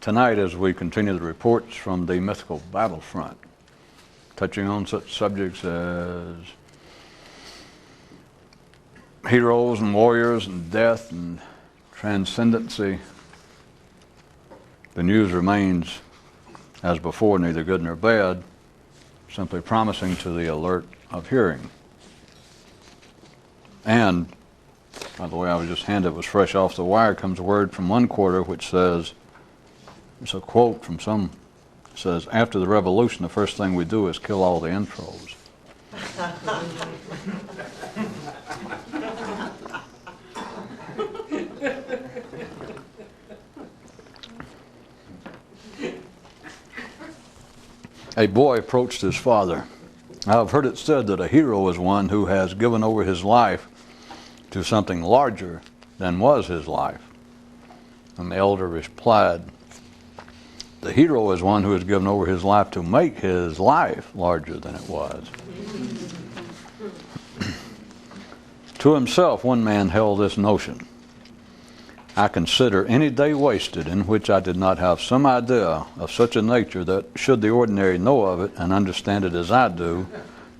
tonight as we continue the reports from the mythical battlefront, touching on such subjects as heroes and warriors and death and transcendency. The news remains, as before, neither good nor bad, simply promising to the alert of hearing. And, by the way, I was just handed, it was fresh off the wire, comes a word from one quarter which says, it's a quote from some, says, after the revolution, the first thing we do is kill all the intros. A boy approached his father. I have heard it said that a hero is one who has given over his life to something larger than was his life. And the elder replied, the hero is one who has given over his life to make his life larger than it was. To himself, one man held this notion: I consider any day wasted in which I did not have some idea of such a nature that, should the ordinary know of it and understand it as I do,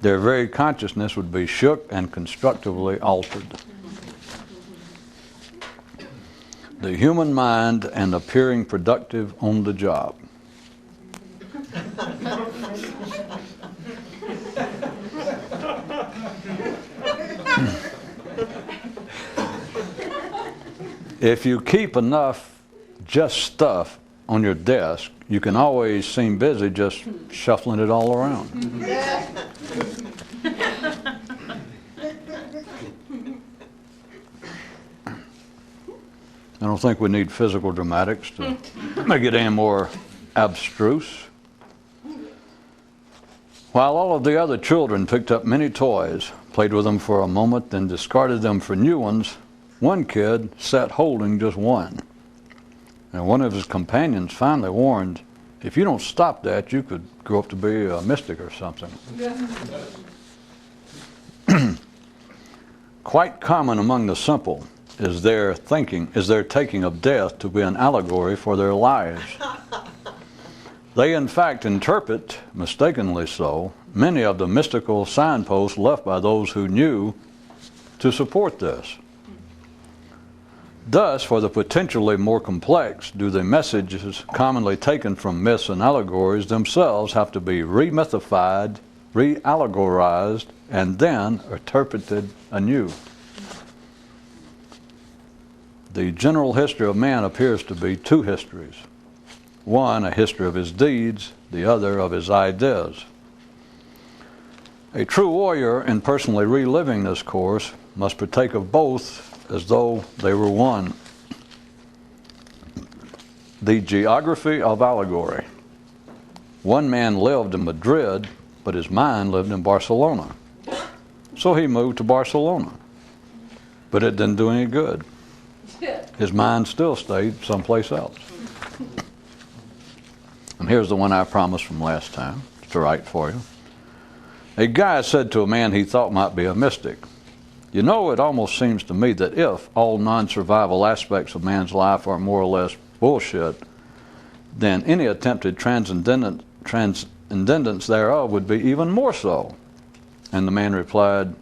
their very consciousness would be shook and constructively altered. The human mind and appearing productive on the job. If you keep enough just stuff on your desk, you can always seem busy just shuffling it all around. I don't think we need physical dramatics to make it any more abstruse. While all of the other children picked up many toys, played with them for a moment, then discarded them for new ones, one kid sat holding just one. And one of his companions finally warned, if you don't stop that, you could grow up to be a mystic or something. Quite common among the simple is their taking of death to be an allegory for their lives. They in fact interpret, mistakenly so, many of the mystical signposts left by those who knew to support this. Thus, for the potentially more complex, do the messages commonly taken from myths and allegories themselves have to be remythified, reallegorized, and then interpreted anew. The general history of man appears to be two histories. One, a history of his deeds, the other of his ideas. A true warrior, in personally reliving this course, must partake of both as though they were one. The geography of allegory. One man lived in Madrid, but his mind lived in Barcelona. So he moved to Barcelona. But it didn't do any good. His mind still stayed someplace else. And here's the one I promised from last time to write for you. A guy said to a man he thought might be a mystic, you know, it almost seems to me that if all non-survival aspects of man's life are more or less bullshit, then any attempted transcendence thereof would be even more so. And the man replied,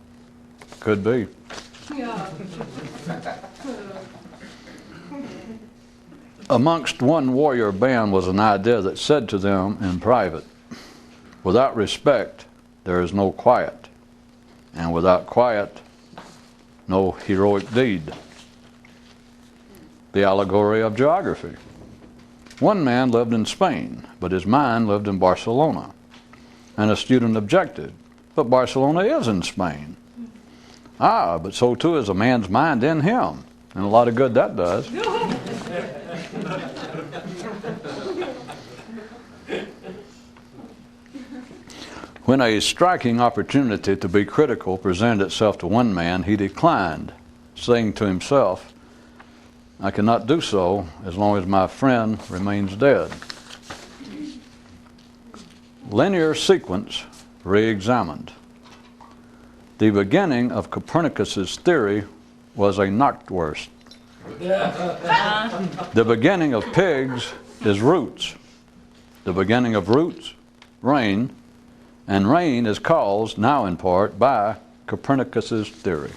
could be. Yeah. Amongst one warrior band was an idea that said to them in private, without respect, there is no quiet, and without quiet, no heroic deed. The allegory of geography. One man lived in Spain, but his mind lived in Barcelona. And a student objected, but Barcelona is in Spain. Ah, but so too is a man's mind in him. And a lot of good that does. When a striking opportunity to be critical presented itself to one man, he declined, saying to himself, I cannot do so as long as my friend remains dead. Linear sequence re-examined. The beginning of Copernicus's theory was a Nachtwurst. The beginning of pigs is roots. The beginning of roots, rain, and rain is caused, now in part, by Copernicus's theory.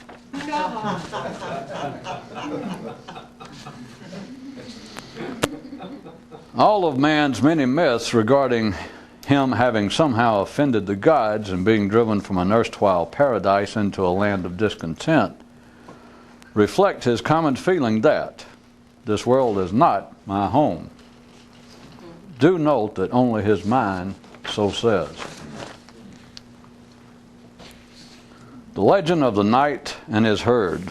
All of man's many myths regarding him having somehow offended the gods and being driven from an erstwhile paradise into a land of discontent reflect his common feeling that this world is not my home. Do note that only his mind so says. The legend of the knight and his herd.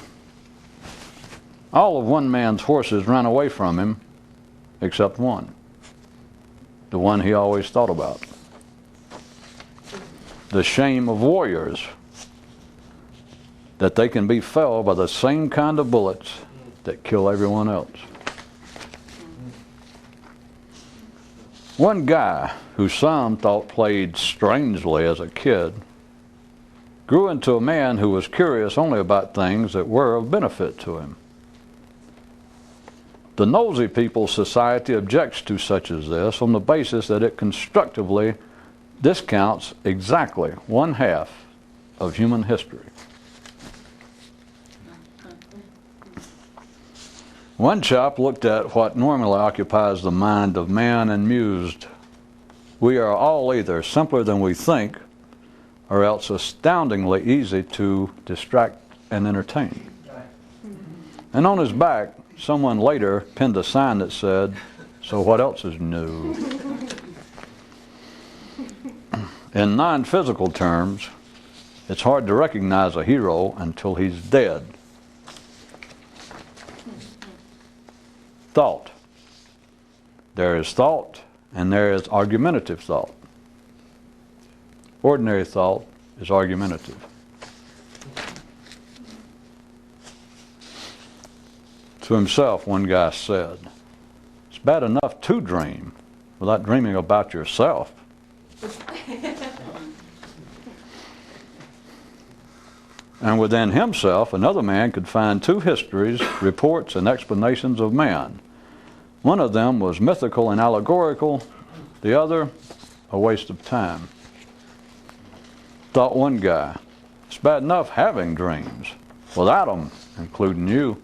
All of one man's horses ran away from him except one, the one he always thought about. The shame of warriors, that they can be felled by the same kind of bullets that kill everyone else. One guy who some thought played strangely as a kid grew into a man who was curious only about things that were of benefit to him. The Nosy People's Society objects to such as this on the basis that it constructively discounts exactly 1/2 of human history. One chap looked at what normally occupies the mind of man and mused, "We are all either simpler than we think, or else astoundingly easy to distract and entertain." And on his back, someone later pinned a sign that said, "So what else is new?" In non-physical terms, it's hard to recognize a hero until he's dead. Thought. There is thought, and there is argumentative thought. Ordinary thought is argumentative. To himself, one guy said, "It's bad enough to dream without dreaming about yourself." And within himself, another man could find 2 histories, reports, and explanations of man. One of them was mythical and allegorical, the other a waste of time. Thought one guy, "It's bad enough having dreams without them, including you."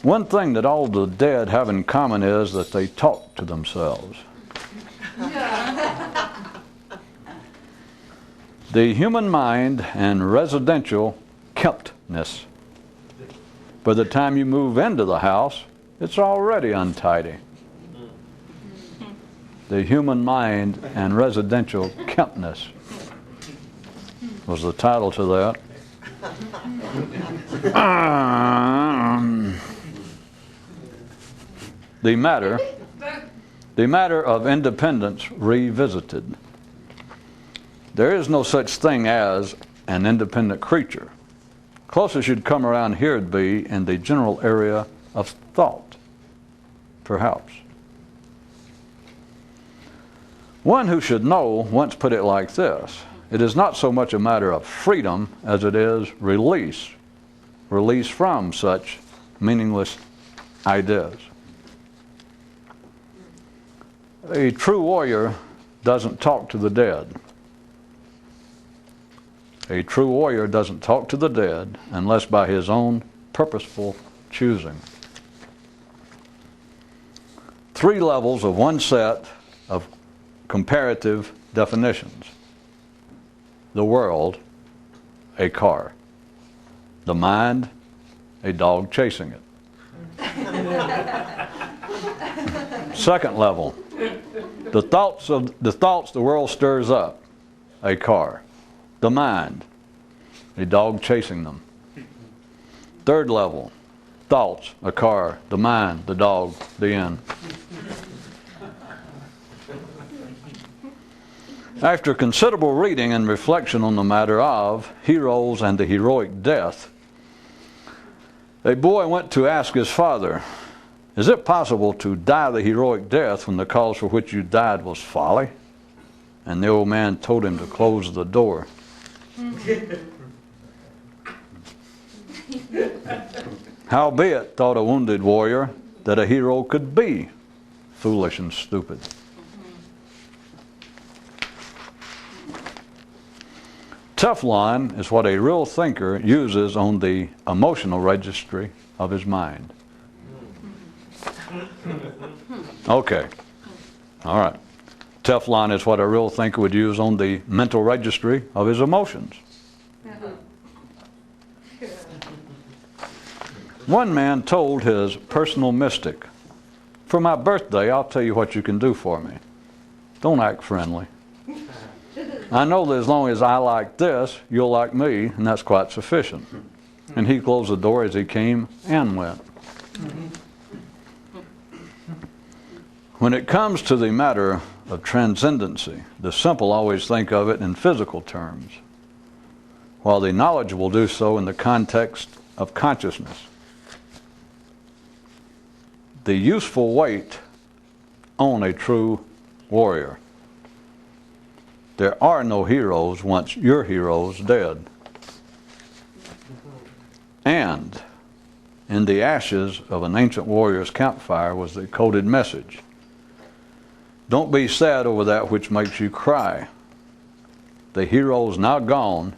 One thing that all the dead have in common is that they talk to themselves. The human mind and residential kemptness. By the time you move into the house, it's already untidy. The human mind and residential kemptness was the title to that. The matter of independence revisited. There is no such thing as an independent creature. Closest you'd come around here would be in the general area of thought, perhaps. One who should know once put it like this: it is not so much a matter of freedom as it is release. Release from such meaningless ideas. A true warrior doesn't talk to the dead. A true warrior doesn't talk to the dead unless by his own purposeful choosing. 3 levels of one set of comparative definitions. The world, a car. The mind, a dog chasing it. Second level, the thoughts the world stirs up, a car. The mind, a dog chasing them. Third level, thoughts, a car, the mind, the dog, the end. After considerable reading and reflection on the matter of heroes and the heroic death, a boy went to ask his father, "Is it possible to die the heroic death when the cause for which you died was folly?" And the old man told him to close the door. Howbeit, thought a wounded warrior, that a hero could be foolish and stupid. Teflon is what a real thinker uses on the emotional registry of his mind. Okay. All right. Teflon is what a real thinker would use on the mental registry of his emotions. One man told his personal mystic, "For my birthday, I'll tell you what you can do for me. Don't act friendly. I know that as long as I like this, you'll like me, and that's quite sufficient." And he closed the door as he came and went. When it comes to the matter of transcendency, the simple always think of it in physical terms, while the knowledgeable do so in the context of consciousness. The useful weight on a true warrior. There are no heroes once your hero's dead. And in the ashes of an ancient warrior's campfire was the coded message: don't be sad over that which makes you cry. The hero's now gone,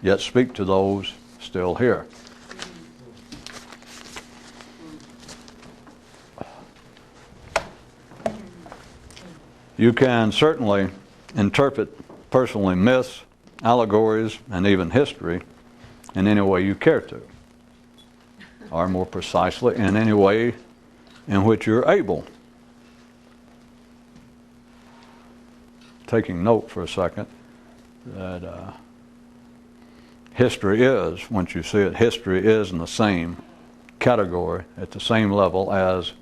yet speak to those still here. You can certainly interpret personally myths, allegories, and even history in any way you care to, or more precisely, in any way in which you're able. Taking note for a second that history is, once you see it, history is in the same category, at the same level as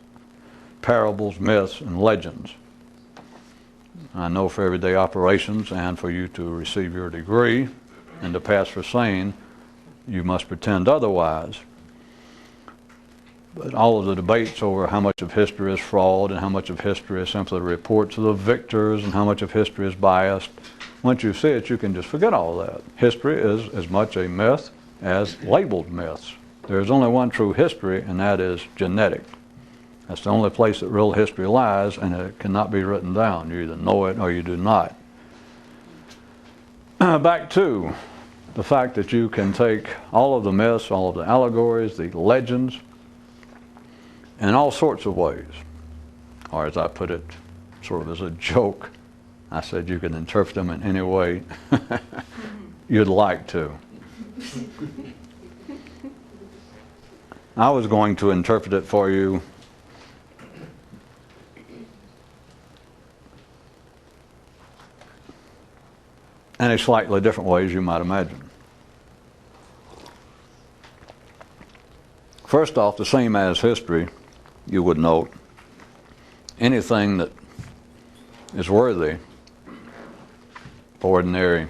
parables, myths, and legends. I know for everyday operations and for you to receive your degree and to pass for sane, you must pretend otherwise. But all of the debates over how much of history is fraud and how much of history is simply reports of the victors and how much of history is biased, once you see it, you can just forget all that. History is as much a myth as labeled myths. There is only one true history, and that is genetic. That's the only place that real history lies, and it cannot be written down. You either know it or you do not. Back to the fact that you can take all of the myths, all of the allegories, the legends, in all sorts of ways. Or as I put it, sort of as a joke, I said you can interpret them in any way you'd like to. I was going to interpret it for you in a slightly different way, as you might imagine. First off, the same as history, you would note, anything that is worthy for ordinary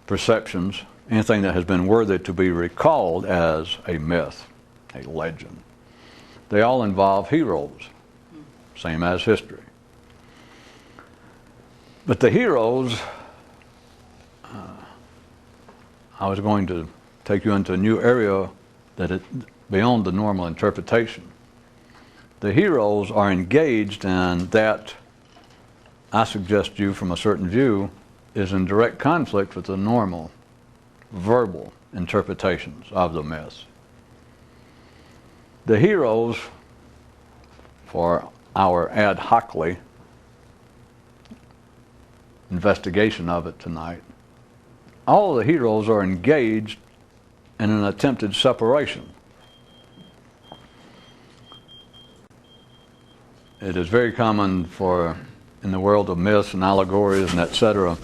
perceptions, anything that has been worthy to be recalled as a myth, a legend, they all involve heroes, same as history. But the heroes, I was going to take you into a new area that is beyond the normal interpretation. The heroes are engaged in that, I suggest you from a certain view, is in direct conflict with the normal verbal interpretations of the myths. The heroes, for our ad hocly investigation of it tonight, all of the heroes are engaged in an attempted separation. It is very common for, in the world of myths and allegories and etc.,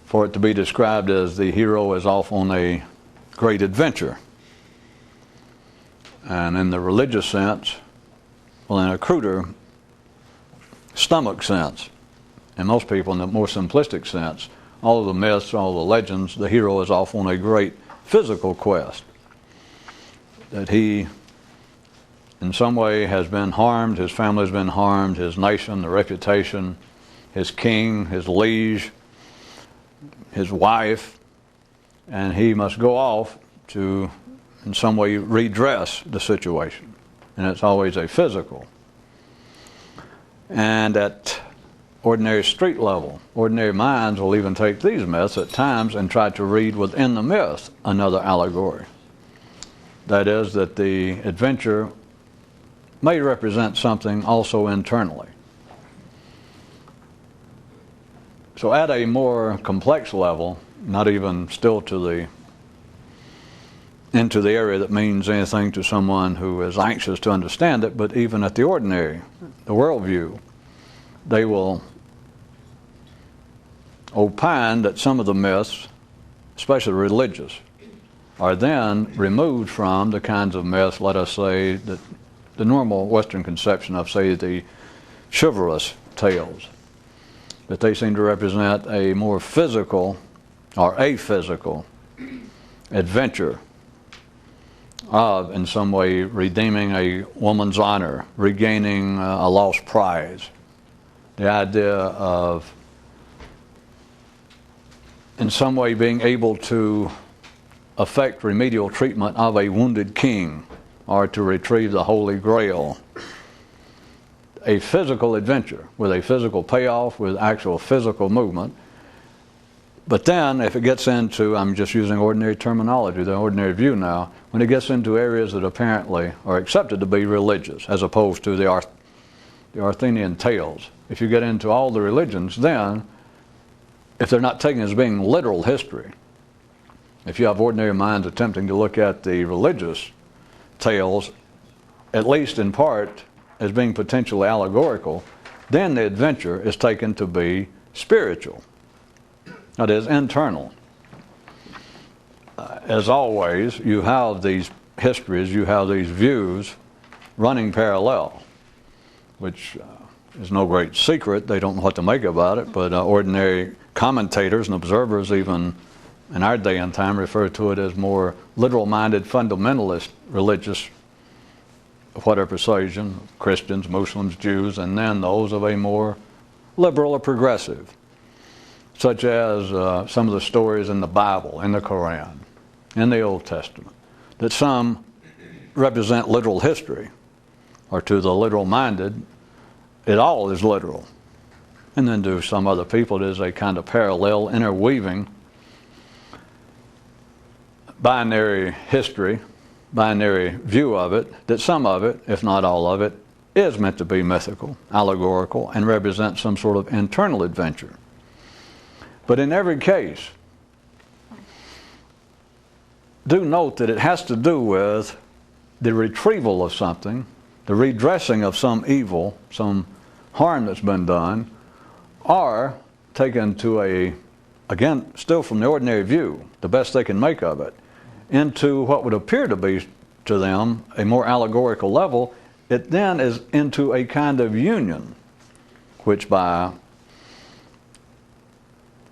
for it to be described as the hero is off on a great adventure. And in the religious sense, well, in a cruder stomach sense, and most people in the more simplistic sense, all of the myths, all the legends, the hero is off on a great physical quest. That he, in some way, has been harmed, his family has been harmed, his nation, the reputation, his king, his liege, his wife, and he must go off to in some way redress the situation. And it's always a physical. And at ordinary street level, ordinary minds will even take these myths at times and try to read within the myth another allegory. That is, that the adventure may represent something also internally. So at a more complex level, not even still into the area that means anything to someone who is anxious to understand it, but even at the ordinary, the worldview, they will opine that some of the myths, especially religious, are then removed from the kinds of myths, let us say, that the normal Western conception of, say, the chivalrous tales, that they seem to represent a more physical or aphysical adventure of, in some way, redeeming a woman's honor, regaining a lost prize. The idea of, in some way, being able to effect remedial treatment of a wounded king or to retrieve the Holy Grail. A physical adventure with a physical payoff, with actual physical movement. But then, if it gets into, I'm just using ordinary terminology, the ordinary view now, when it gets into areas that apparently are accepted to be religious, as opposed to the Arthurian tales, if you get into all the religions, then, if they're not taken as being literal history, if you have ordinary minds attempting to look at the religious tales, at least in part, as being potentially allegorical, then the adventure is taken to be spiritual. That is, internal. As always, you have these histories, you have these views running parallel, which is no great secret. They don't know what to make about it, but ordinary commentators and observers, even in our day and time, refer to it as more literal-minded, fundamentalist religious, whatever persuasion, Christians, Muslims, Jews, and then those of a more liberal or progressive, such as some of the stories in the Bible, in the Quran, in the Old Testament, that some represent literal history, or to the literal-minded, it all is literal. And then to some other people, it is a kind of parallel, interweaving, binary history, binary view of it, that some of it, if not all of it, is meant to be mythical, allegorical, and represent some sort of internal adventure. But in every case, do note that it has to do with the retrieval of something, the redressing of some evil, some harm that's been done, or taken to a, again, still from the ordinary view, the best they can make of it, into what would appear to be to them a more allegorical level. It then is into a kind of union, which by,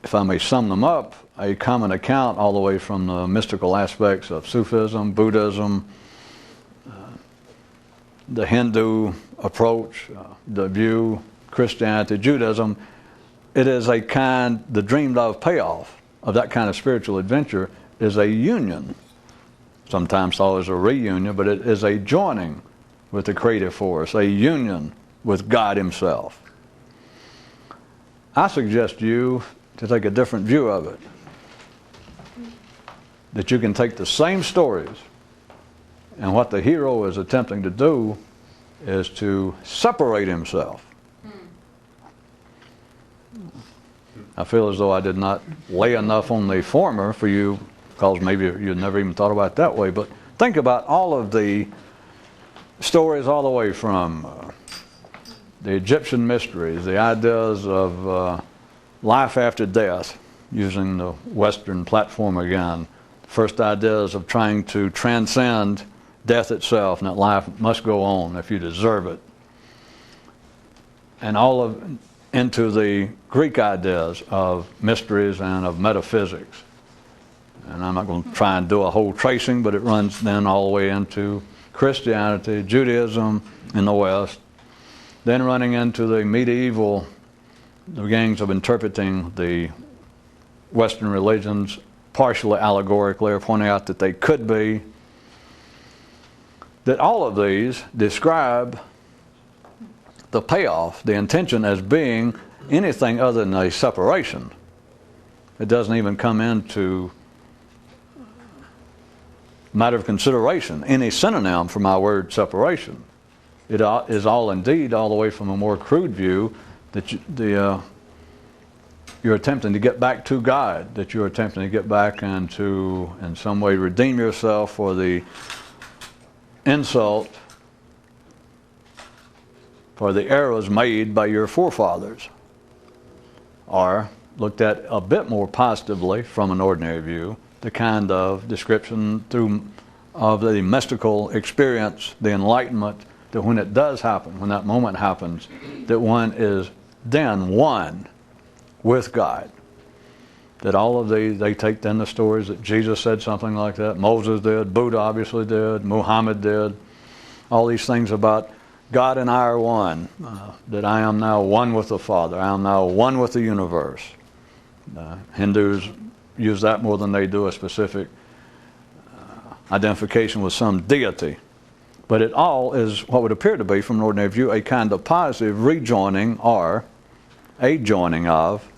if I may sum them up, a common account all the way from the mystical aspects of Sufism, Buddhism, the Hindu approach, the view, Christianity, Judaism. It is a kind, the dreamed of payoff of that kind of spiritual adventure is a union. Sometimes thought as a reunion, but it is a joining with the creative force, a union with God Himself. I suggest you to take a different view of it. That you can take the same stories, and what the hero is attempting to do is to separate himself. I feel as though I did not lay enough on the former for you, because maybe you'd never even thought about it that way, but think about all of the stories all the way from the Egyptian mysteries, the ideas of life after death, using the Western platform again, first ideas of trying to transcend death itself, and that life must go on if you deserve it, and all of into the Greek ideas of mysteries and of metaphysics. And I'm not going to try and do a whole tracing, but it runs then all the way into Christianity, Judaism in the West, then running into the medieval, the beginnings of interpreting the Western religions partially allegorically, or pointing out that they could be, that all of these describe the payoff, the intention, as being anything other than a separation. It doesn't even come into matter of consideration, any synonym for my word separation. It is all indeed, all the way from a more crude view, that you're attempting to get back to God, that you're attempting to get back and to, in some way, redeem yourself for the insult, for the errors made by your forefathers. Or, looked at a bit more positively from an ordinary view, the kind of description of the mystical experience, the enlightenment, that when it does happen, when that moment happens, that one is then one with God. That all of these, they take then the stories that Jesus said something like that, Moses did, Buddha obviously did, Muhammad did, all these things about God and I are one, that I am now one with the Father, I am now one with the universe. Hindus use that more than they do a specific identification with some deity. But it all is what would appear to be, from an ordinary view, a kind of positive rejoining or a joining of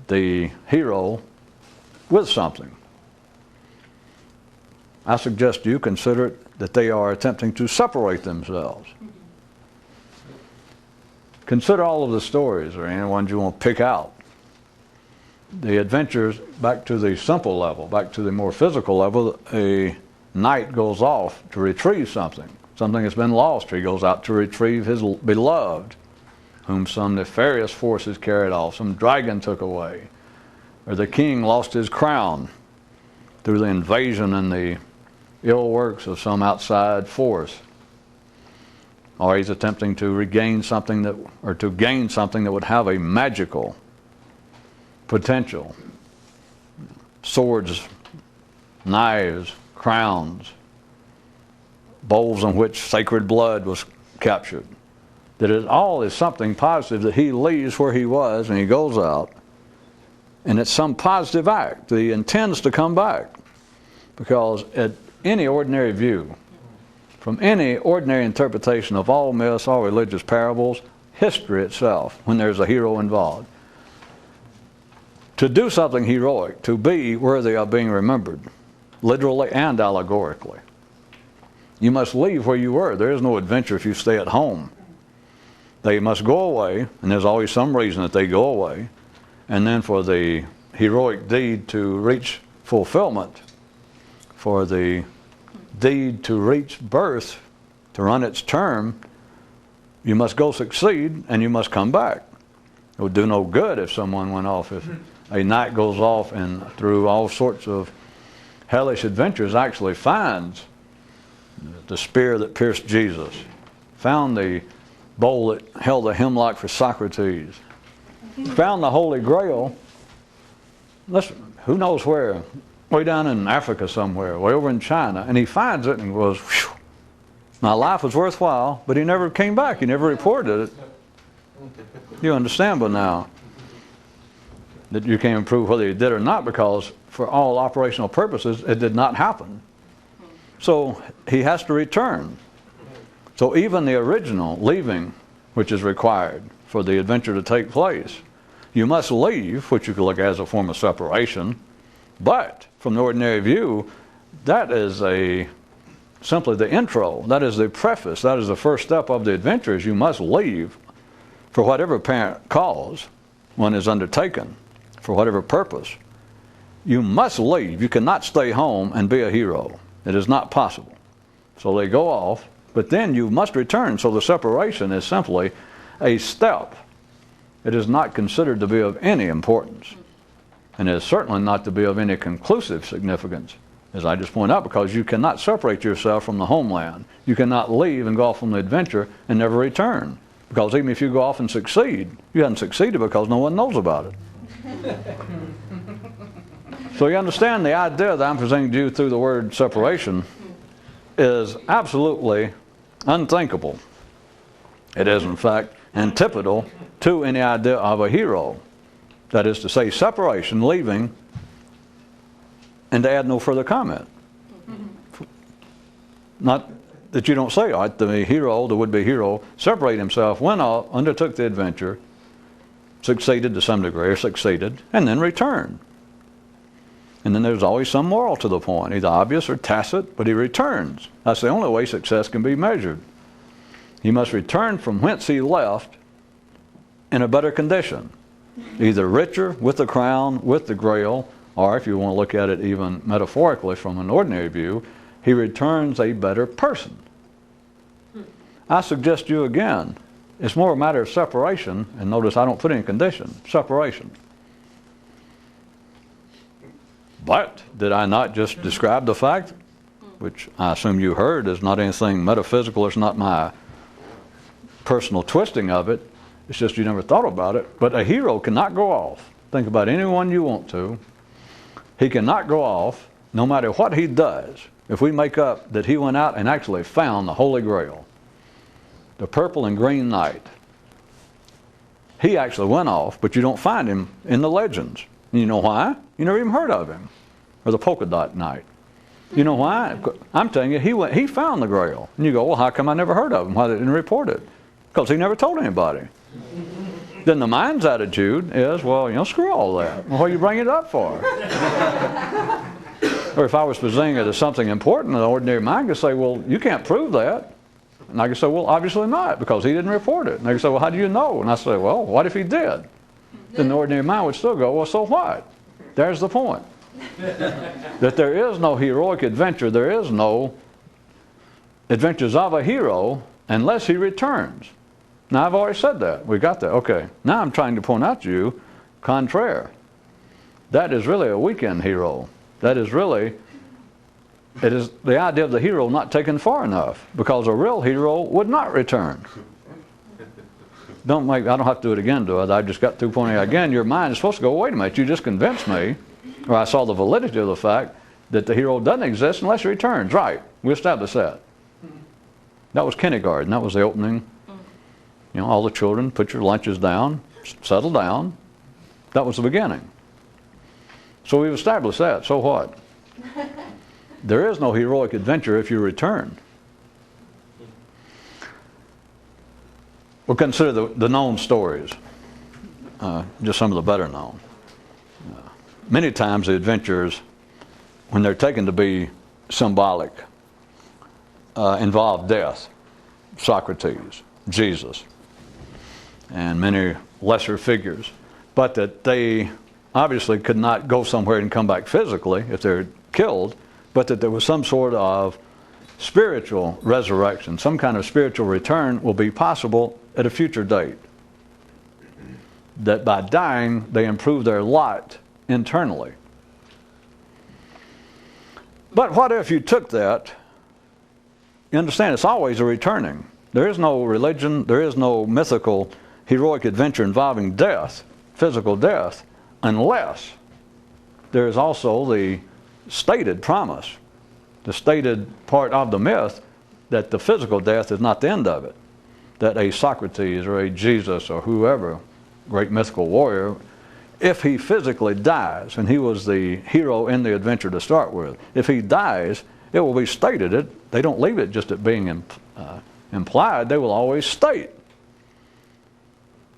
the hero with something. I suggest you consider it that they are attempting to separate themselves. Consider all of the stories, or any ones you want to pick out. The adventures back to the simple level, back to the more physical level. A knight goes off to retrieve something has been lost. He goes out to retrieve his beloved, whom some nefarious forces carried off, some dragon took away. Or the king lost his crown through the invasion and the ill works of some outside force. Or he's attempting to regain something or to gain something that would have a magical potential. Swords, knives, crowns, bowls in which sacred blood was captured. That it all is something positive, that he leaves where he was and he goes out, and it's some positive act that he intends to come back. Because at any ordinary view, from any ordinary interpretation of all myths, all religious parables, history itself, when there's a hero involved, to do something heroic, to be worthy of being remembered, literally and allegorically, you must leave where you were. There is no adventure if you stay at home. They must go away, and there's always some reason that they go away, and then for the heroic deed to reach fulfillment, for the deed to reach birth, to run its term, you must go succeed, and you must come back. It would do no good if someone went off. If a knight goes off and through all sorts of hellish adventures actually finds the spear that pierced Jesus, found the bowl that held the hemlock for Socrates, found the Holy Grail, who knows where, way down in Africa somewhere, way over in China, and he finds it and goes, whew, my life was worthwhile, but he never came back, he never reported it. You understand by now that you can't prove whether he did or not, because for all operational purposes it did not happen. So he has to return. So even the original leaving, which is required for the adventure to take place, you must leave, which you could look at as a form of separation, but from the ordinary view, that is simply the intro, that is the preface, that is the first step of the adventure, is you must leave for whatever apparent cause one is undertaken, for whatever purpose. You must leave. You cannot stay home and be a hero. It is not possible. So they go off, but then you must return. So the separation is simply a step. It is not considered to be of any importance, and it is certainly not to be of any conclusive significance, as I just pointed out, because you cannot separate yourself from the homeland. You cannot leave and go off on the adventure and never return, because even if you go off and succeed, you haven't succeeded because no one knows about it. So you understand the idea that I'm presenting to you through the word separation is absolutely unthinkable. It is, in fact, antipodal to any idea of a hero. That is to say, separation, leaving, and to add no further comment. Not that you don't say, all right, the hero, the would-be hero, separated himself, went off, undertook the adventure, succeeded to some degree, or succeeded, and then returned. And then there's always some moral to the point, either obvious or tacit, but he returns. That's the only way success can be measured. He must return from whence he left in a better condition, either richer, with the crown, with the grail, or if you want to look at it even metaphorically from an ordinary view, he returns a better person. I suggest you again, it's more a matter of separation, and notice I don't put in condition, separation. But did I not just describe the fact, which I assume you heard is not anything metaphysical, it's not my personal twisting of it, it's just you never thought about it, but a hero cannot go off. Think about anyone you want to. He cannot go off no matter what he does. If we make up that he went out and actually found the Holy Grail, the purple and green knight, he actually went off, but you don't find him in the legends. And you know why? You never even heard of him. Or the polka dot knight. You know why? I'm telling you, he found the Grail. And you go, well, how come I never heard of him? Why they didn't report it? Because he never told anybody. Then the mind's attitude is, well, screw all that. Well, what are you bringing it up for? Or if I was presenting it as something important, an ordinary mind could say, well, you can't prove that. And I could say, well, obviously not, because he didn't report it. And they could say, well, how do you know? And I say, well, what if he did? Then the ordinary mind would still go, well, so what? There's the point. That there is no heroic adventure, there is no adventures of a hero unless he returns. Now, I've already said that. We got that. Okay. Now I'm trying to point out to you, contraire. That is really a weekend hero. That is really, it is the idea of the hero not taken far enough, because a real hero would not return. I don't have to do it again, do I? I just got through pointing out again, your mind is supposed to go, wait a minute, you just convinced me, or I saw the validity of the fact that the hero doesn't exist unless he returns. Right. We established that. That was kindergarten. That was the opening. All the children, put your lunches down, settle down. That was the beginning. So we've established that. So what? There is no heroic adventure if you return. We'll consider the known stories, just some of the better known. Many times the adventures, when they're taken to be symbolic, involve death. Socrates, Jesus, and many lesser figures, but that they obviously could not go somewhere and come back physically if they're killed, but that there was some sort of spiritual resurrection, some kind of spiritual return will be possible at a future date. That by dying, they improve their lot internally. But what if you took that, you understand it's always a returning. There is no religion, there is no mythical heroic adventure involving death, physical death, unless there is also the stated promise, the stated part of the myth that the physical death is not the end of it. That a Socrates or a Jesus or whoever, great mythical warrior, if he physically dies, and he was the hero in the adventure to start with, if he dies, it will be stated. They don't leave it just at being implied. They will always state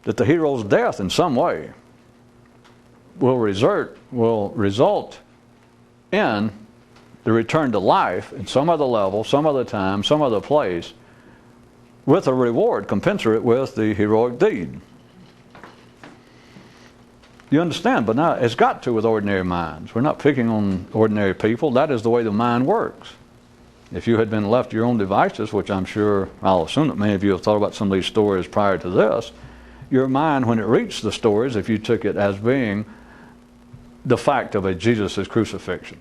that the hero's death in some way will result in the return to life at some other level, some other time, some other place, with a reward commensurate with the heroic deed. You understand? But now it's got to with ordinary minds. We're not picking on ordinary people. That is the way the mind works. If you had been left to your own devices, which I'm sure, I'll assume that many of you have thought about some of these stories prior to this, your mind, when it reached the stories, if you took it as being the fact of a Jesus' crucifixion,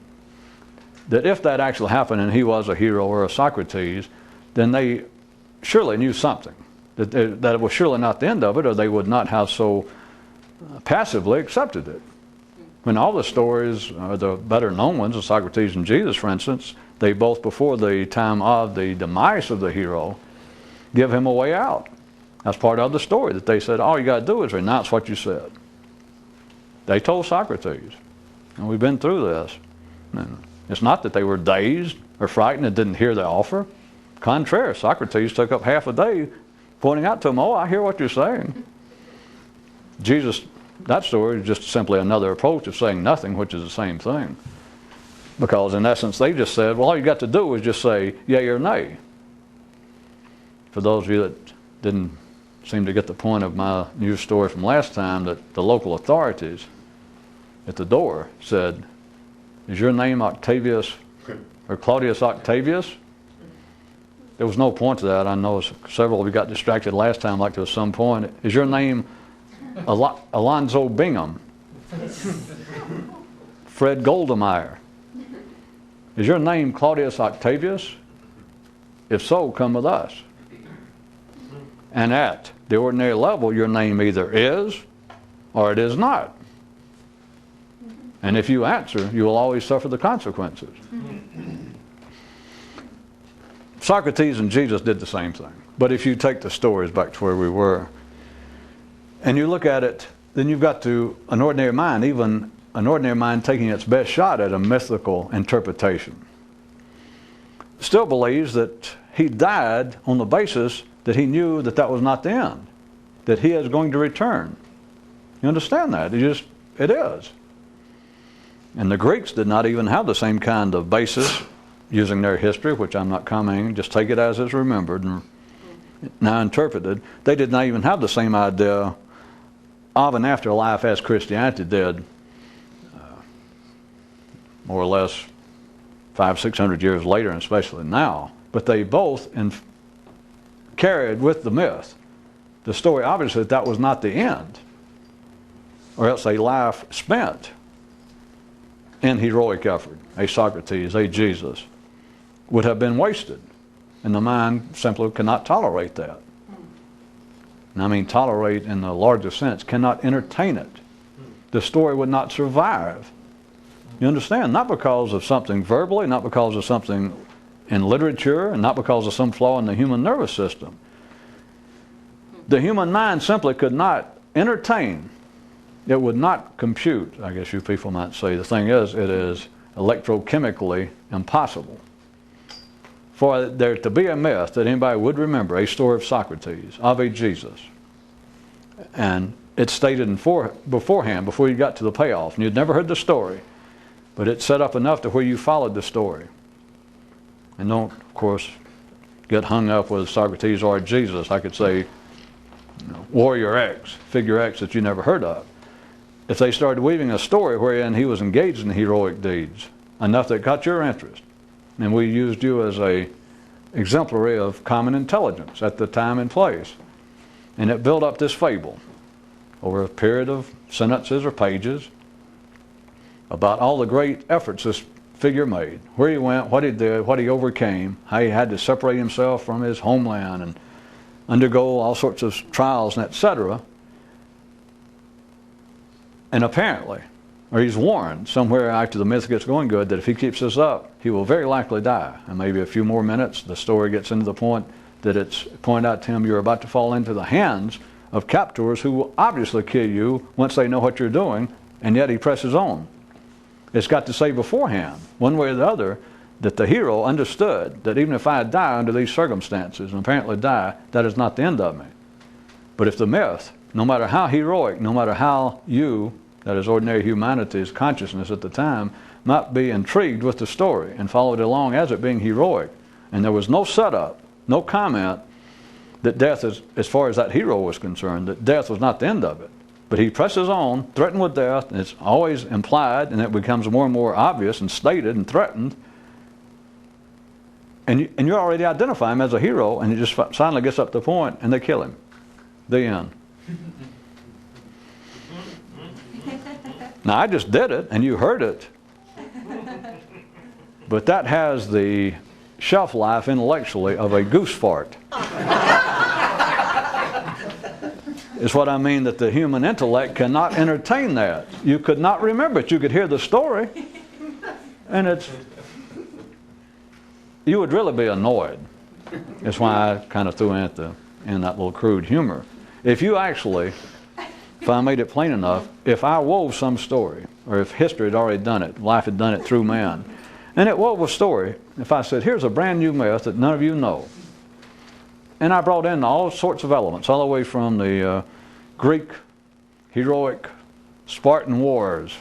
that if that actually happened and he was a hero or a Socrates, then they surely knew something, that it was surely not the end of it, or they would not have so passively accepted it. When all the stories, the better known ones, of Socrates and Jesus, for instance, they both, before the time of the demise of the hero, give him a way out. That's part of the story, that they said, all you got to do is renounce what you said. They told Socrates, and we've been through this. And it's not that they were dazed or frightened and didn't hear the offer. contrary, Socrates took up half a day pointing out to him, oh, I hear what you're saying. Jesus, that story is just simply another approach of saying nothing, which is the same thing. Because in essence, they just said, well, all you got to do is just say yea or nay. For those of you that didn't seem to get the point of my news story from last time, that the local authorities at the door said, is your name Octavius or Claudius Octavius? There was no point to that. I know several of you got distracted last time, like there was some point. Is your name Alonzo Bingham? Fred Goldemeyer? Is your name Claudius Octavius? If so, come with us. And at the ordinary level, your name either is or it is not. And if you answer, you will always suffer the consequences. Socrates and Jesus did the same thing. But if you take the stories back to where we were, and you look at it, then you've got to, an ordinary mind, even an ordinary mind taking its best shot at a mythical interpretation, still believes that he died on the basis that he knew that that was not the end, that he is going to return. You understand that? It is. And the Greeks did not even have the same kind of basis using their history, which I'm not commenting, just take it as it's remembered and now interpreted. They did not even have the same idea of an afterlife as Christianity did, more or less 500-600 years later, and especially now. But they both carried with the myth the story, obviously, that was not the end, or else a life spent in heroic effort, a Socrates, a Jesus, would have been wasted. And the mind simply cannot tolerate that. And I mean tolerate in the larger sense, cannot entertain it. The story would not survive. You understand? Not because of something verbally, not because of something in literature, and not because of some flaw in the human nervous system. The human mind simply could not entertain. It would not compute, I guess you people might say. The thing is, it is electrochemically impossible for there to be a myth that anybody would remember, a story of Socrates, of a Jesus. And it's stated beforehand, before you got to the payoff. And you'd never heard the story, but it's set up enough to where you followed the story. And don't, of course, get hung up with Socrates or Jesus. I could say, Warrior X, Figure X that you never heard of. If they started weaving a story wherein he was engaged in heroic deeds, enough that got your interest, and we used you as a exemplary of common intelligence at the time and place, and it built up this fable over a period of sentences or pages about all the great efforts this figure made, where he went, what he did, what he overcame, how he had to separate himself from his homeland and undergo all sorts of trials and etc. And apparently, or he's warned somewhere after the myth gets going good, that if he keeps this up, he will very likely die. And maybe a few more minutes, the story gets into the point that it's pointed out to him, you're about to fall into the hands of captors who will obviously kill you once they know what you're doing, and yet he presses on. It's got to say beforehand, one way or the other, that the hero understood that even if I die under these circumstances, and apparently die, that is not the end of me. But if the myth, no matter how heroic, no matter how you, that is ordinary humanity's consciousness at the time, might be intrigued with the story and followed along as it being heroic, and there was no setup, no comment that death is, as far as that hero was concerned, that death was not the end of it. But he presses on, threatened with death, and it's always implied, and it becomes more and more obvious and stated and threatened. And you already identify him as a hero, and he just finally gets up to the point, and they kill him. The end. Now, I just did it, and you heard it. But that has the shelf life intellectually of a goose fart. Is what I mean, that the human intellect cannot entertain that. You could not remember it. You could hear the story, and you would really be annoyed. That's why I kind of threw in that little crude humor. If you actually, if I made it plain enough, if I wove some story, or if history had already done it, life had done it through man, and it wove a story, if I said, here's a brand new myth that none of you know, And I brought in all sorts of elements, all the way from the Greek heroic Spartan wars,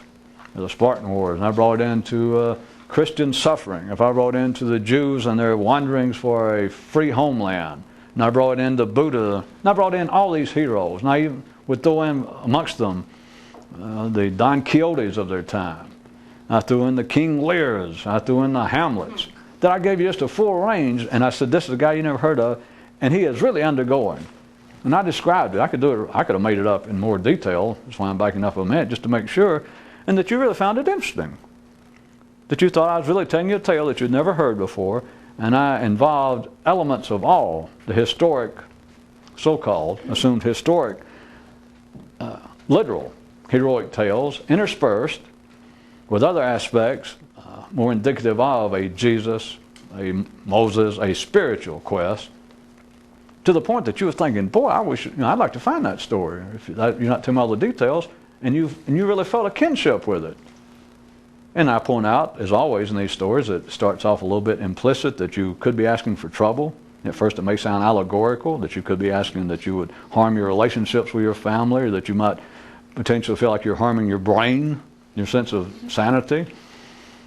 and I brought into Christian suffering. If I brought into the Jews and their wanderings for a free homeland, and I brought in the Buddha, and I brought in all these heroes, and I even would throw in amongst them the Don Quixotes of their time. I threw in the King Lears, I threw in the Hamlets. That I gave you just a full range, and I said, this is a guy you never heard of, and he is really undergoing. And I described it. I could have made it up in more detail. That's why I'm backing up a minute, just to make sure, and that you really found it interesting. That you thought I was really telling you a tale that you'd never heard before, and I involved elements of all the historic, so-called, assumed historic, literal, heroic tales, interspersed with other aspects more indicative of a Jesus, a Moses, a spiritual quest, to the point that you were thinking, boy, I wish, I'd like to find that story. If you're not telling me all the details, and you really felt a kinship with it. And I point out, as always in these stories, it starts off a little bit implicit, that you could be asking for trouble. At first it may sound allegorical, that you could be asking that you would harm your relationships with your family, or that you might potentially feel like you're harming your brain, your sense of sanity.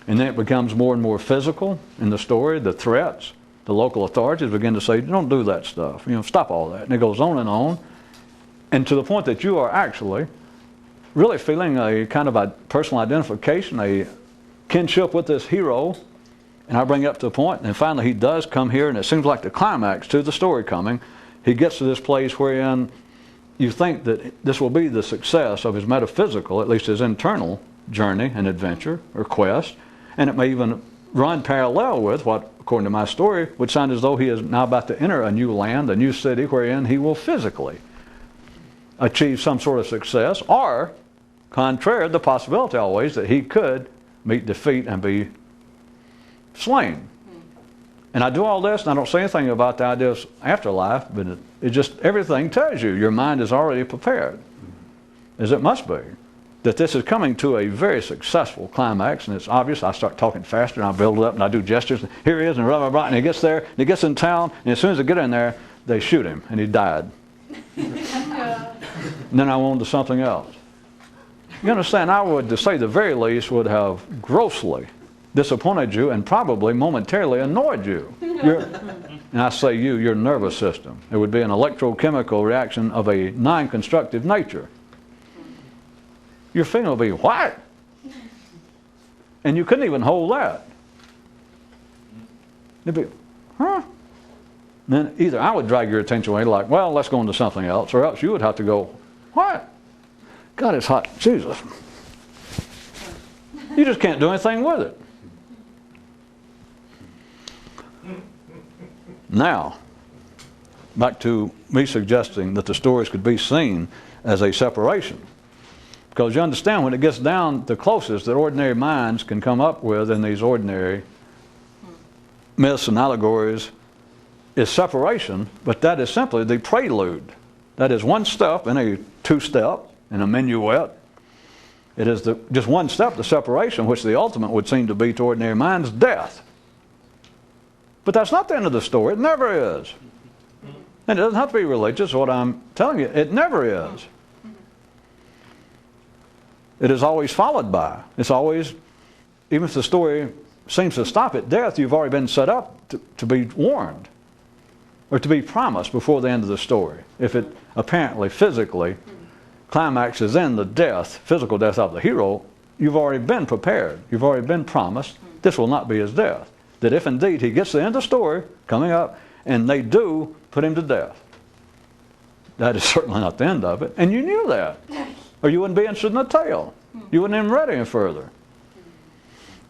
And then it becomes more and more physical in the story. The threats, the local authorities begin to say, don't do that stuff. Stop all that. And it goes on. And to the point that you are actually really feeling a kind of a personal identification, a kinship with this hero. And I bring it up to the point, and finally he does come here, and it seems like the climax to the story coming. He gets to this place wherein you think that this will be the success of his metaphysical, at least his internal journey and adventure or quest. And it may even run parallel with what, according to my story, would sound as though he is now about to enter a new land, a new city, wherein he will physically achieve some sort of success, or, contrary, the possibility always that he could meet defeat and be slain. And I do all this, and I don't say anything about the idea of afterlife, but it just, everything tells you, your mind is already prepared, as it must be, that this is coming to a very successful climax. And it's obvious. I start talking faster, and I build it up, and I do gestures. And here he is, and blah, blah, blah, and he gets there, and he gets in town, and as soon as they get in there, they shoot him, and he died. And then I went on to something else. You understand, I would, to say the very least, would have grossly disappointed you and probably momentarily annoyed you. And I say you, your nervous system. It would be an electrochemical reaction of a non-constructive nature. Your feeling would be, what? And you couldn't even hold that. It'd be, huh? And then either I would drag your attention away like, well, let's go on to something else, or else you would have to go, what? God, it's hot. Jesus. You just can't do anything with it. Now, back to me suggesting that the stories could be seen as a separation. Because you understand, when it gets down the closest that ordinary minds can come up with in these ordinary myths and allegories is separation, but that is simply the prelude. That is one step in a two-step, in a minuet. It is just one step to separation, which the ultimate would seem to be to ordinary minds, death. But that's not the end of the story. It never is. And it doesn't have to be religious, what I'm telling you. It never is. It is always followed by. It's always, even if the story seems to stop at death, you've already been set up to be warned or to be promised before the end of the story. If it apparently physically climaxes in the death, physical death of the hero, you've already been prepared. You've already been promised this will not be his death. That if indeed he gets to the end of the story coming up and they do put him to death, that is certainly not the end of it. And you knew that. Or you wouldn't be interested in the tale. You wouldn't even read any further.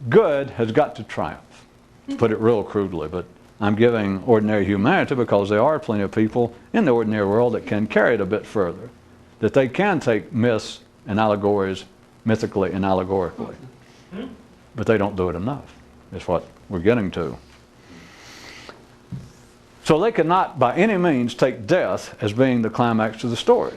Good has got to triumph. Put it real crudely, but I'm giving ordinary humanity because there are plenty of people in the ordinary world that can carry it a bit further. That they can take myths and allegories mythically and allegorically. But they don't do it enough. Is what we're getting to. So they cannot by any means take death as being the climax to the story.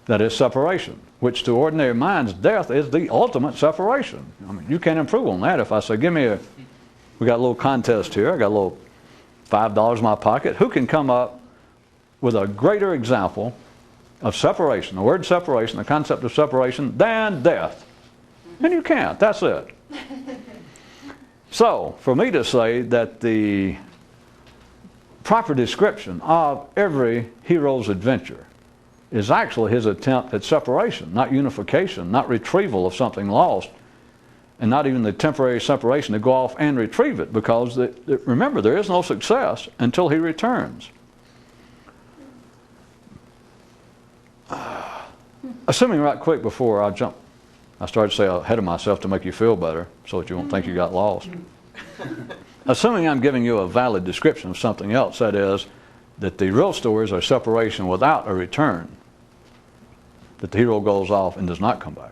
That is separation, which to ordinary minds, death is the ultimate separation. I mean, you can't improve on that. If I say, we got a little contest here, I got a little $5 in my pocket. Who can come up with a greater example of separation, the word separation, the concept of separation, than death? And you can't. That's it. So, for me to say that the proper description of every hero's adventure is actually his attempt at separation, not unification, not retrieval of something lost, and not even the temporary separation to go off and retrieve it, because remember, there is no success until he returns. Assuming right quick before I jump, I started to say ahead of myself to make you feel better so that you won't think you got lost. Assuming I'm giving you a valid description of something else, that is, that the real stories are separation without a return, that the hero goes off and does not come back.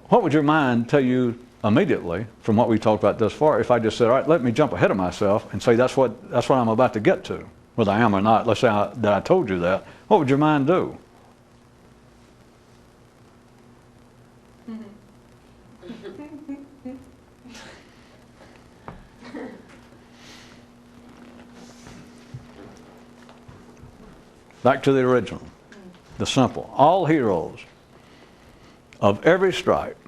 What would your mind tell you immediately from what we talked about thus far if I just said, all right, let me jump ahead of myself and say that's what I'm about to get to, whether I am or not? Let's say that I told you that. What would your mind do? Back to the original, the simple. All heroes of every stripe,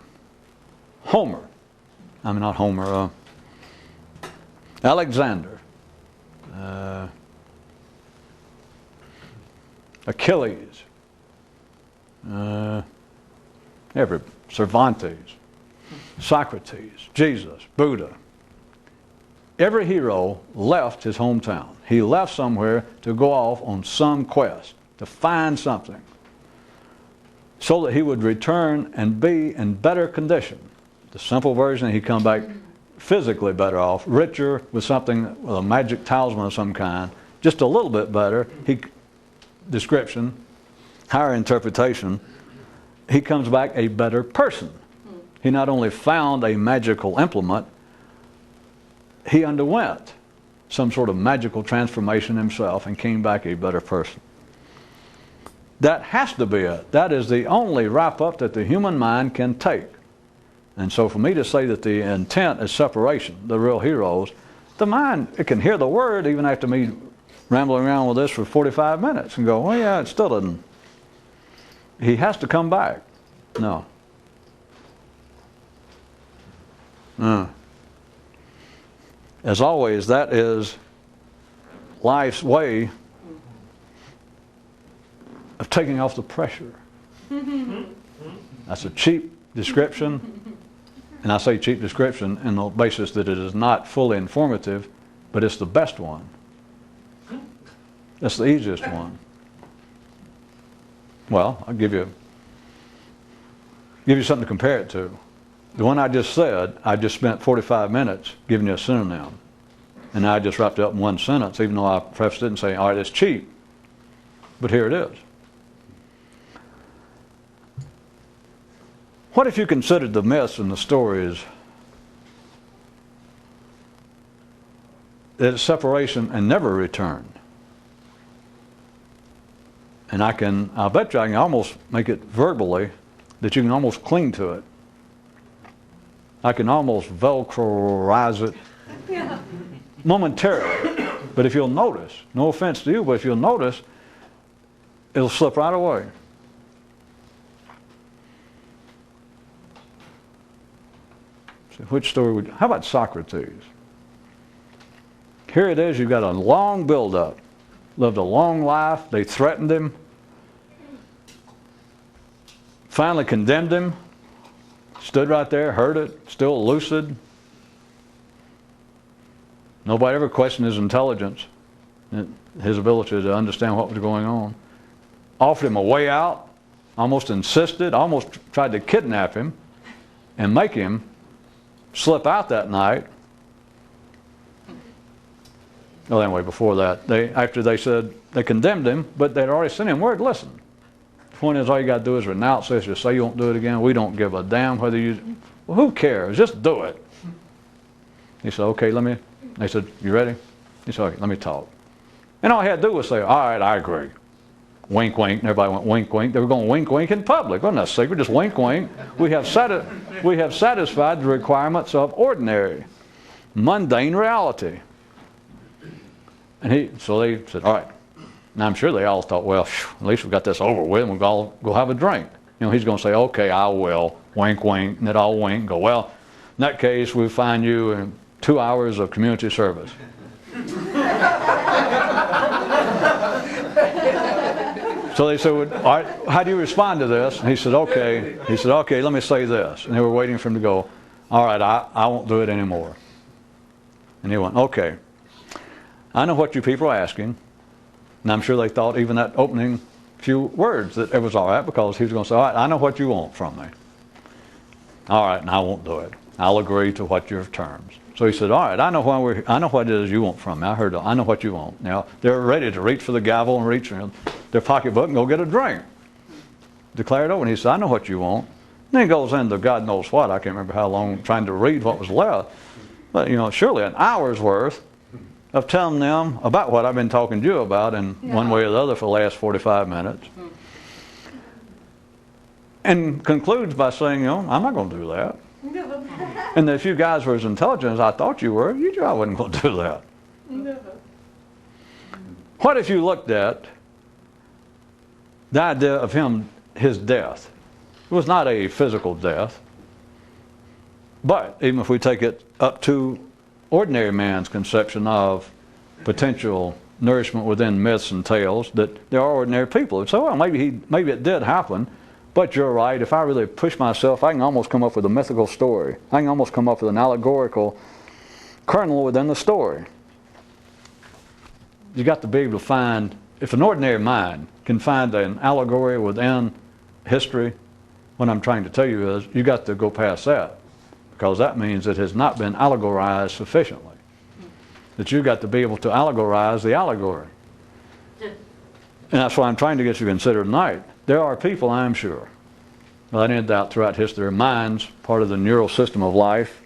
Alexander, Achilles, Cervantes, Socrates, Jesus, Buddha. Every hero left his hometown. He left somewhere to go off on some quest, to find something, so that he would return and be in better condition. The simple version, he'd come back physically better off, richer, with something, with a magic talisman of some kind, just a little bit better. Description, higher interpretation, he comes back a better person. He not only found a magical implement, he underwent some sort of magical transformation himself and came back a better person. That has to be it. That is the only wrap-up that the human mind can take. And so for me to say that the intent is separation, the real heroes, the mind, it can hear the word even after me rambling around with this for 45 minutes and go, well, yeah, it still doesn't. He has to come back. No. As always, that is life's way of taking off the pressure. That's a cheap description, and I say cheap description on the basis that it is not fully informative, but it's the best one. That's the easiest one. Well, I'll give you something to compare it to. The one I just said, I just spent 45 minutes giving you a synonym. And I just wrapped it up in one sentence, even though I perhaps didn't say, all right, it's cheap. But here it is. What if you considered the myths and the stories that it's separation and never return? And I'll bet you I can almost make it verbally that you can almost cling to it. I can almost Velcroize it momentarily. But if you'll notice, no offense to you, but if you'll notice, it'll slip right away. So which story how about Socrates? Here it is, you've got a long build-up. Lived a long life. They threatened him. Finally condemned him. Stood right there, heard it, still lucid. Nobody ever questioned his intelligence, his ability to understand what was going on. Offered him a way out, almost insisted, almost tried to kidnap him and make him slip out that night. Well, anyway, before that, after they said they condemned him, but they'd already sent him word, listen, the point is all you got to do is renounce this, just say you won't do it again. We don't give a damn whether you, well, who cares? Just do it. He said, okay, they said, you ready? He said, okay, let me talk. And all he had to do was say, all right, I agree. Wink, wink. And everybody went wink, wink. They were going wink, wink in public. Wasn't that secret? Just wink, wink. We have satisfied the requirements of ordinary, mundane reality. So they said, all right. And I'm sure they all thought, well, at least we got this over with, and we'll all go have a drink. He's going to say, okay, I will. Wink, wink. And they'd all wink and go, well, in that case, we'll find you in 2 hours of community service. So they said, well, all right, how do you respond to this? And he said, okay. He said, okay, let me say this. And they were waiting for him to go, all right, I won't do it anymore. And he went, okay, I know what you people are asking. And I'm sure they thought even that opening few words that it was all right, because he was going to say, all right, I know what you want from me. All right, and I won't do it. I'll agree to what your terms. So he said, all right, I know what it is you want from me. I know what you want. Now, they're ready to reach for the gavel and reach in their pocketbook and go get a drink. Declare it over. And he said, I know what you want. And then he goes into God knows what. I can't remember how long, trying to read what was left. But, surely an hour's worth of telling them about what I've been talking to you about in one way or the other for the last 45 minutes. And concludes by saying, I'm not going to do that. No. And if you guys were as intelligent as I thought you were, you knew I wasn't going to do that. No. What if you looked at the idea of his death? It was not a physical death. But even if we take it up to ordinary man's conception of potential nourishment within myths and tales, that there are ordinary people. So, well, maybe it did happen. But you're right, if I really push myself, I can almost come up with a mythical story. I can almost come up with an allegorical kernel within the story. You've got to be able to find, if an ordinary mind can find an allegory within history, what I'm trying to tell you is, you've got to go past that. Because that means it has not been allegorized sufficiently. That you've got to be able to allegorize the allegory. And that's what I'm trying to get you to consider tonight. There are people, I'm sure, without any doubt throughout history, their minds, part of the neural system of life,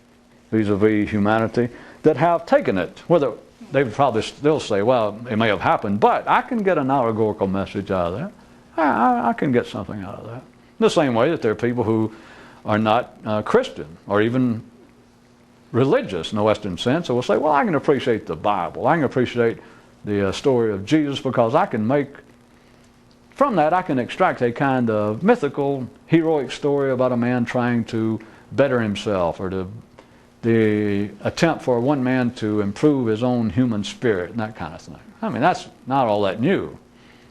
vis-a-vis humanity, that have taken it. Whether they would probably still say, well, it may have happened, but I can get an allegorical message out of that. I can get something out of that. The same way that there are people who are not Christian or even religious in the Western sense, so will say, well, I can appreciate the Bible. I can appreciate the story of Jesus, because I can make, from that I can extract a kind of mythical, heroic story about a man trying to better himself, or the attempt for one man to improve his own human spirit and that kind of thing. I mean, that's not all that new.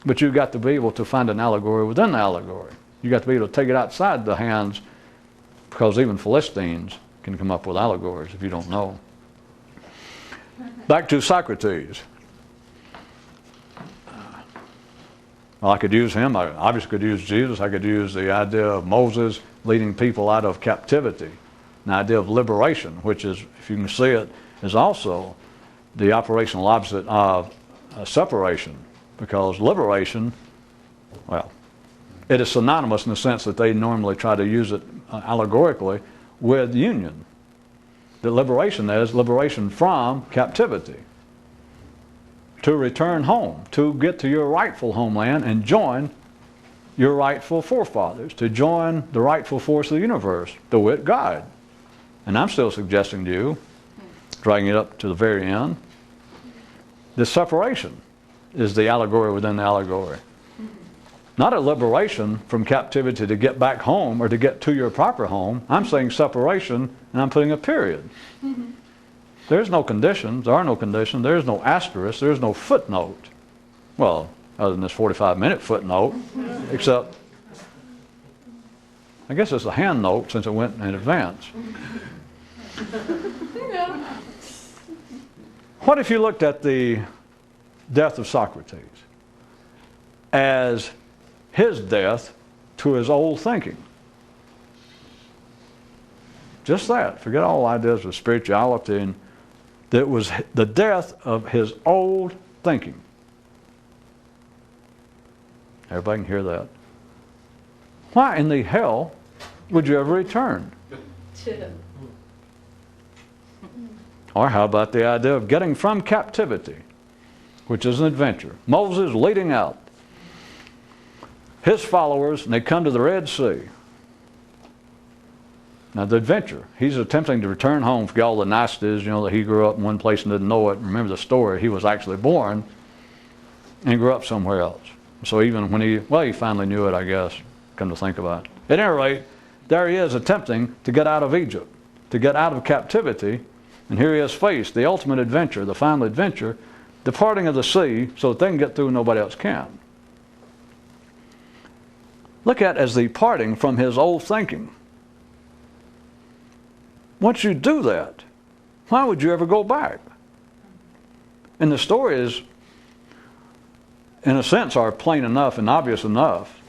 But you've got to be able to find an allegory within the allegory. You've got to be able to take it outside the hands, because even Philistines can come up with allegories if you don't know. Back to Socrates. Well, I could use him. I obviously could use Jesus. I could use the idea of Moses leading people out of captivity. An idea of liberation, which is, if you can see it, is also the operational opposite of separation. Because liberation, well, it is synonymous in the sense that they normally try to use it allegorically with union. The liberation is liberation from captivity. To return home, to get to your rightful homeland and join your rightful forefathers, to join the rightful force of the universe, to wit God. And I'm still suggesting to you, dragging it up to the very end, this separation is the allegory within the allegory. Not a liberation from captivity to get back home or to get to your proper home. I'm saying separation, and I'm putting a period. There's no conditions. There are no conditions. There's no asterisk. There's no footnote. Well, other than this 45-minute footnote, except I guess it's a hand note since it went in advance. What if you looked at the death of Socrates as his death to his old thinking? Just that. Forget all ideas of spirituality. And that was the death of his old thinking. Everybody can hear that. Why in the hell would you ever return? Or how about the idea of getting from captivity, which is an adventure? Moses leading out his followers, and they come to the Red Sea. Now, the adventure. He's attempting to return home, forget all the niceties, that he grew up in one place and didn't know it. Remember the story. He was actually born and grew up somewhere else. So even when he finally knew it, I guess, come to think about it. At any rate, there he is attempting to get out of Egypt, to get out of captivity. And here he is faced the ultimate adventure, the final adventure, the parting of the sea so that they can get through and nobody else can. Look at it as the parting from his old thinking. Once you do that, why would you ever go back? And the stories, in a sense, are plain enough and obvious enough.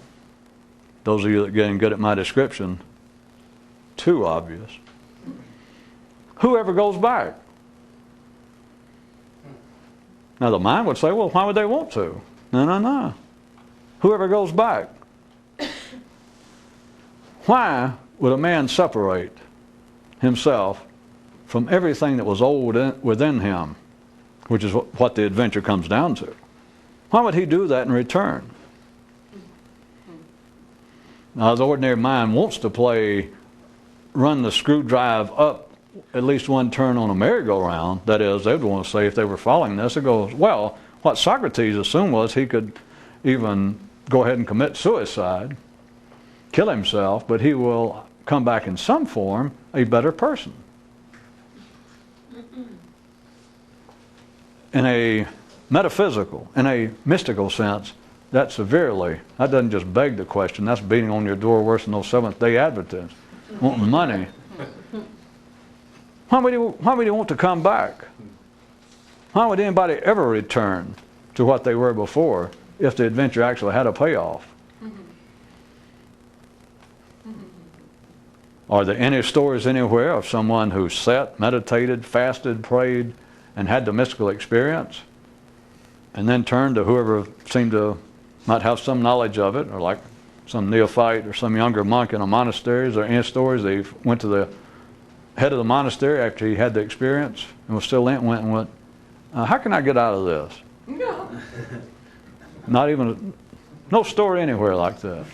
Those of you that are getting good at my description, too obvious. Whoever goes back? Now the mind would say, well, why would they want to? No. Whoever goes back. Why would a man separate himself from everything that was old within him, which is what the adventure comes down to? Why would he do that in return? Now, the ordinary mind wants to run the screwdriver up at least one turn on a merry-go-round. That is, they would want to say, if they were following this, it goes, well, what Socrates assumed was he could even go ahead and commit suicide, kill himself, but he will come back in some form a better person. In a metaphysical, in a mystical sense, that doesn't just beg the question, that's beating on your door worse than those Seventh-day Adventists wanting money. Why would he want to come back? Why would anybody ever return to what they were before if the adventure actually had a payoff? Are there any stories anywhere of someone who sat, meditated, fasted, prayed, and had the mystical experience, and then turned to whoever seemed to might have some knowledge of it, or like some neophyte or some younger monk in a monastery? Is there any stories they went to the head of the monastery after he had the experience and was still in it, went, how can I get out of this? No. Not even, no story anywhere like that.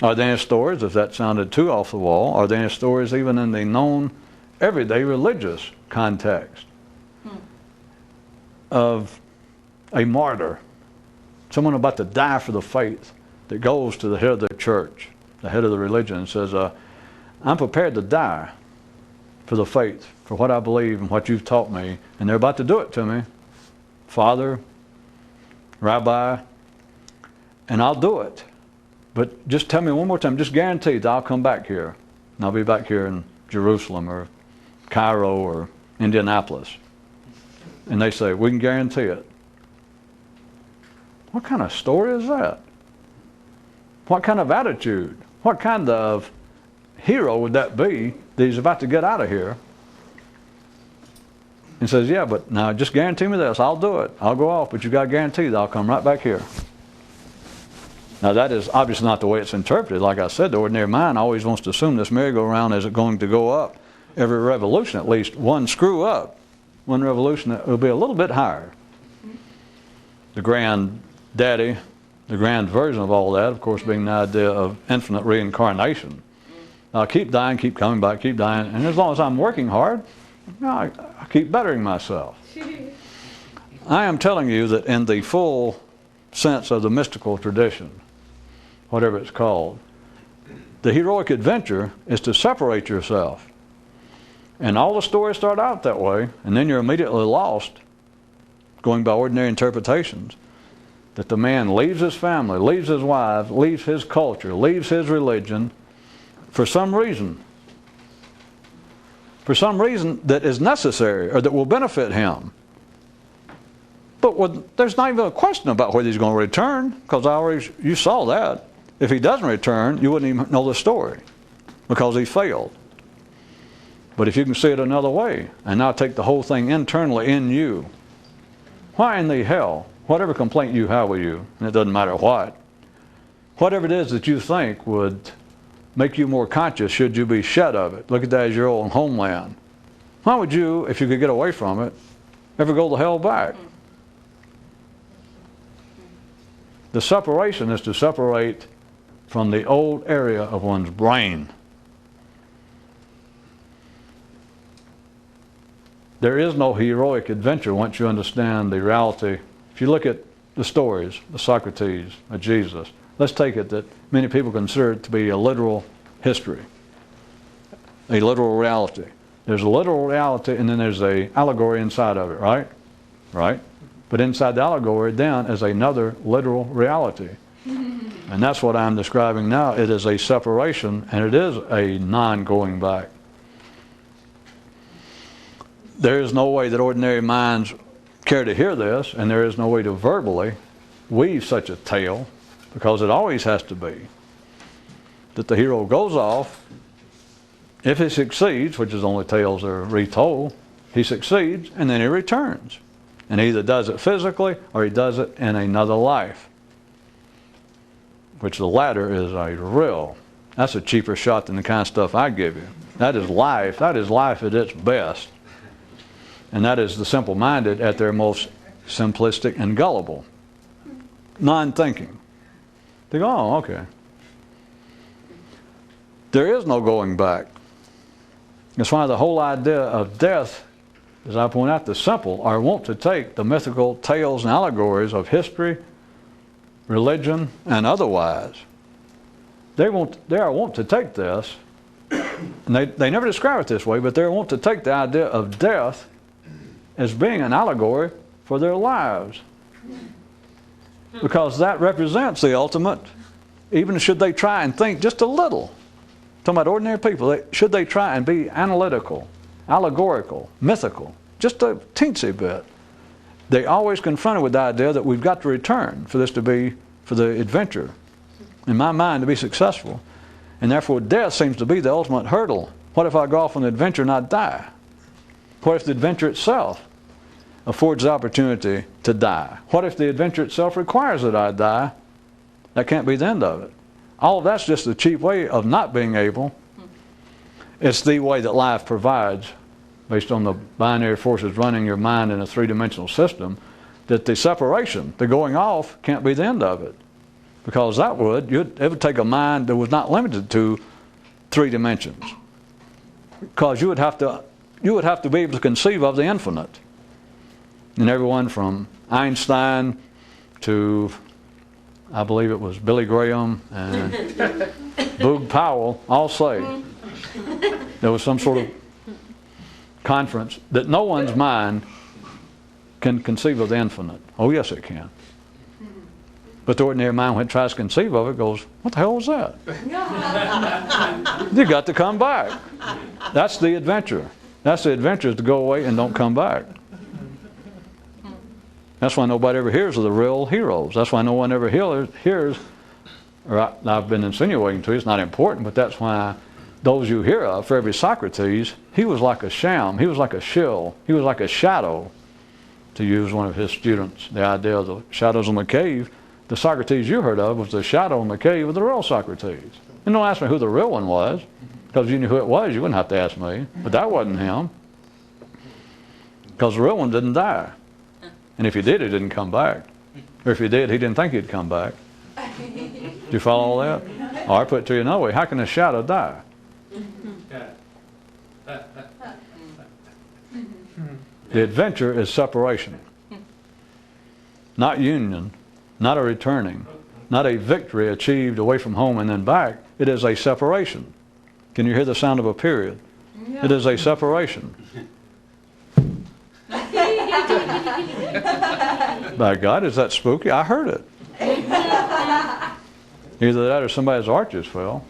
Are there any stories, if that sounded too off the wall, are there any stories even in the known everyday religious context of a martyr, someone about to die for the faith, that goes to the head of the church, the head of the religion, and says, I'm prepared to die for the faith, for what I believe and what you've taught me, and they're about to do it to me, Father, Rabbi, and I'll do it. But just tell me one more time, just guarantee that I'll come back here. And I'll be back here in Jerusalem or Cairo or Indianapolis. And they say, we can guarantee it. What kind of story is that? What kind of attitude? What kind of hero would that be that he's about to get out of here? And says, yeah, but now just guarantee me this. I'll do it. I'll go off, but you got to guarantee that I'll come right back here. Now that is obviously not the way it's interpreted. Like I said, the ordinary mind always wants to assume this merry-go-round is going to go up. Every revolution, at least one screw up. One revolution that will be a little bit higher. The granddaddy, the grand version of all that, of course, being the idea of infinite reincarnation. I'll keep dying, keep coming back, keep dying, and as long as I'm working hard, I keep bettering myself. I am telling you that in the full sense of the mystical tradition, whatever it's called, the heroic adventure is to separate yourself. And all the stories start out that way, and then you're immediately lost, going by ordinary interpretations, that the man leaves his family, leaves his wife, leaves his culture, leaves his religion for some reason that is necessary or that will benefit him. But there's not even a question about whether he's going to return, because you saw that. If he doesn't return, you wouldn't even know the story, because he failed. But if you can see it another way, and now take the whole thing internally in you, why in the hell, whatever complaint you have with you, and it doesn't matter what, whatever it is that you think would make you more conscious should you be shed of it, look at that as your own homeland. Why would you, if you could get away from it, ever go the hell back? The separation is to separate from the old area of one's brain. There is no heroic adventure once you understand the reality. If you look at the stories of Socrates, of Jesus, let's take it that many people consider it to be a literal history, a literal reality. There's a literal reality and then there's an allegory inside of it, right? Right? But inside the allegory down is another literal reality. And that's what I'm describing now. It is a separation and it is a non-going back. There is no way that ordinary minds care to hear this, and there is no way to verbally weave such a tale, because it always has to be that the hero goes off. If he succeeds, which is only tales that are retold, he succeeds and then he returns. And he either does it physically or he does it in another life, which the latter is that's a cheaper shot than the kind of stuff I give you. That is life at its best. And that is the simple-minded at their most simplistic and gullible. Non-thinking. They go, oh, okay. There is no going back. That's why the whole idea of death, as I point out, the simple are wont to take the mythical tales and allegories of history, religion, and otherwise. They are wont to take this, and they never describe it this way, but they're wont to take the idea of death as being an allegory for their lives. Because that represents the ultimate, even should they try and think just a little. Talking about ordinary people, should they try and be analytical, allegorical, mythical, just a teensy bit, they always confronted with the idea that we've got to return for this to be, for the adventure, in my mind, to be successful. And therefore death seems to be the ultimate hurdle. What if I go off on the adventure and I die? What if the adventure itself affords the opportunity to die? What if the adventure itself requires that I die? That can't be the end of it. All of that's just a cheap way of not being able. It's the way that life provides, based on the binary forces running your mind in a three-dimensional system, that the separation, the going off, can't be the end of it. Because it would take a mind that was not limited to 3 dimensions. Because you would have to be able to conceive of the infinite. And everyone from Einstein to, I believe it was Billy Graham and Boog Powell, all say there was some sort of conference that no one's mind can conceive of the infinite. Oh yes it can. But the ordinary mind, when it tries to conceive of it, goes, what the hell was that? You got to come back. That's the adventure. That's the adventure, is to go away and don't come back. That's why nobody ever hears of the real heroes. That's why no one ever hears, or I've been insinuating to you, it's not important, but that's why those you hear of, for every Socrates, he was like a sham, he was like a shill, he was like a shadow, to use one of his students, the idea of the shadows in the cave. The Socrates you heard of was the shadow in the cave of the real Socrates. And don't ask me who the real one was, because if you knew who it was, you wouldn't have to ask me. But that wasn't him. Because the real one didn't die. And if he did, he didn't come back. Or if he did, he didn't think he'd come back. Do you follow all that? Or I put it to you another way. How can a shadow die? The adventure is separation. Not union. Not a returning, not a victory achieved away from home and then back. It is a separation. Can you hear the sound of a period? Yeah. It is a separation. By God, is that spooky? I heard it. Either that or somebody's arches fell.